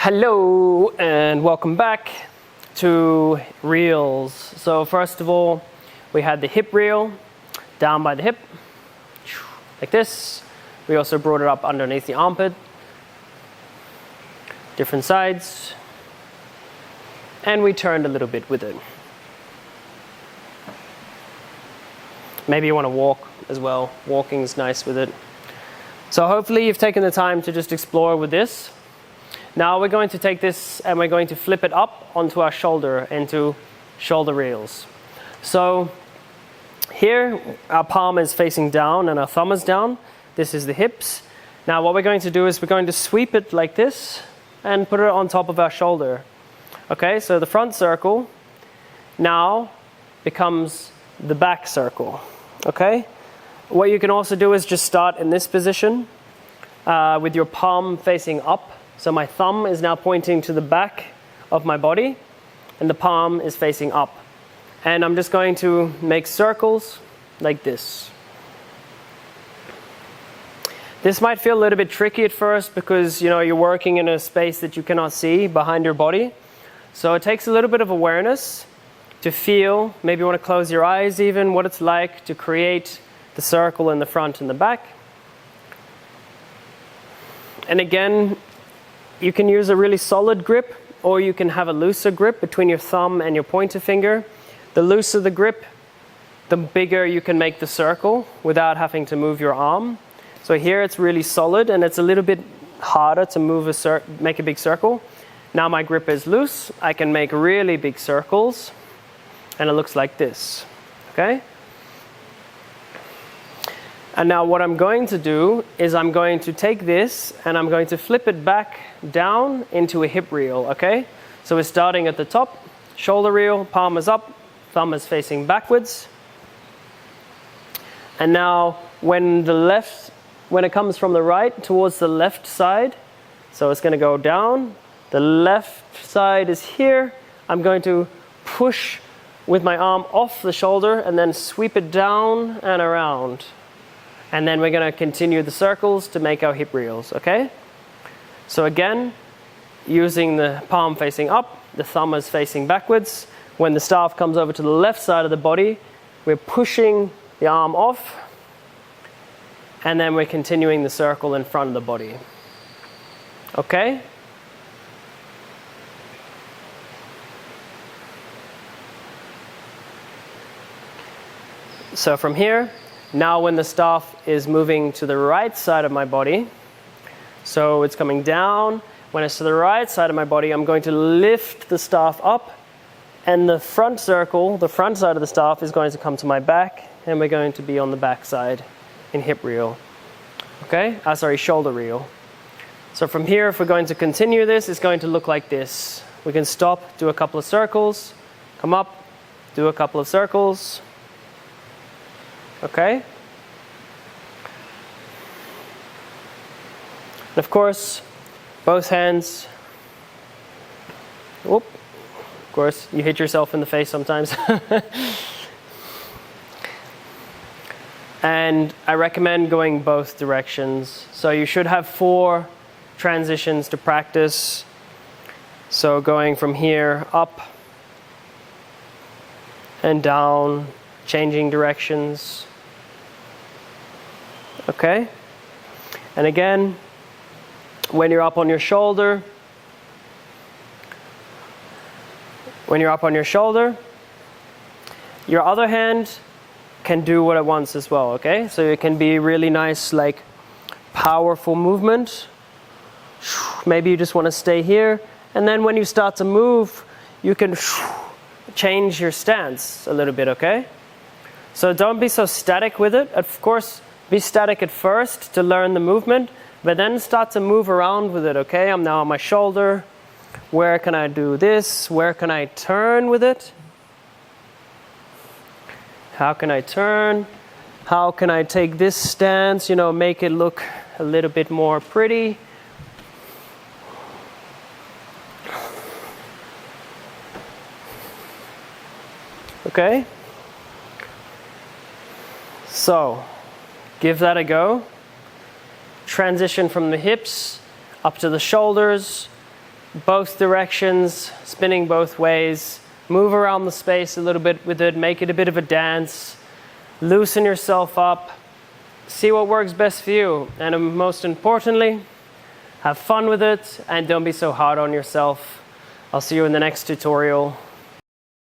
Hello and welcome back to reels. So first of all, we had the hip reel down by the hip, like this. We also brought it up underneath the armpit, different sides, and we turned a little bit with it. Maybe you want to walk as well. Walking is nice with it. So hopefully you've taken the time to just explore with this. Now we're going to take this and we're going to flip it up onto our shoulder, into shoulder reels. So here our palm is facing down and our thumb is down. This is the hips. Now what we're going to do is we're going to sweep it like this and put it on top of our shoulder. Okay, so the front circle now becomes the back circle. Okay, what you can also do is just start in this position with your palm facing up. So my thumb is now pointing to the back of my body and the palm is facing up. And I'm just going to make circles like this. This might feel a little bit tricky at first because you're working in a space that you cannot see behind your body. So it takes a little bit of awareness to feel, maybe you want to close your eyes even, what it's like to create the circle in the front and the back. And again, you can use a really solid grip, or you can have a looser grip between your thumb and your pointer finger. The looser the grip, the bigger you can make the circle without having to move your arm. So here it's really solid and it's a little bit harder to make a big circle. Now my grip is loose, I can make really big circles and it looks like this. Okay? And now what I'm going to do is I'm going to take this and I'm going to flip it back down into a hip reel, okay? So we're starting at the top, shoulder reel, palm is up, thumb is facing backwards. And now when it comes from the right towards the left side, so it's going to go down, the left side is here, I'm going to push with my arm off the shoulder and then sweep it down and around. And then we're going to continue the circles to make our hip reels, okay? So again, using the palm facing up, the thumb is facing backwards. When the staff comes over to the left side of the body, we're pushing the arm off, and then we're continuing the circle in front of the body. Okay? So from here, now when the staff is moving to the right side of my body, so it's coming down, when it's to the right side of my body, I'm going to lift the staff up, and the front circle, the front side of the staff is going to come to my back, and we're going to be on the back side in hip reel. Okay? Shoulder reel. So from here, if we're going to continue this, it's going to look like this. We can stop, do a couple of circles, come up, do a couple of circles. Okay? And of course, both hands. Whoop. Of course, you hit yourself in the face sometimes. And I recommend going both directions. So you should have 4 transitions to practice. So going from here up and down, changing directions. Okay? And again, when you're up on your shoulder, your other hand can do what it wants as well, okay? So it can be really nice, like powerful movement. Maybe you just want to stay here. And then when you start to move, you can change your stance a little bit, okay? So don't be so static with it. Of course, be static at first to learn the movement, but then start to move around with it, okay? I'm now on my shoulder. Where can I do this? Where can I turn with it? How can I turn? How can I take this stance, make it look a little bit more pretty? Okay? So, give that a go. Transition from the hips up to the shoulders, both directions, spinning both ways. Move around the space a little bit with it, make it a bit of a dance. Loosen yourself up. See what works best for you. And most importantly, have fun with it and don't be so hard on yourself. I'll see you in the next tutorial.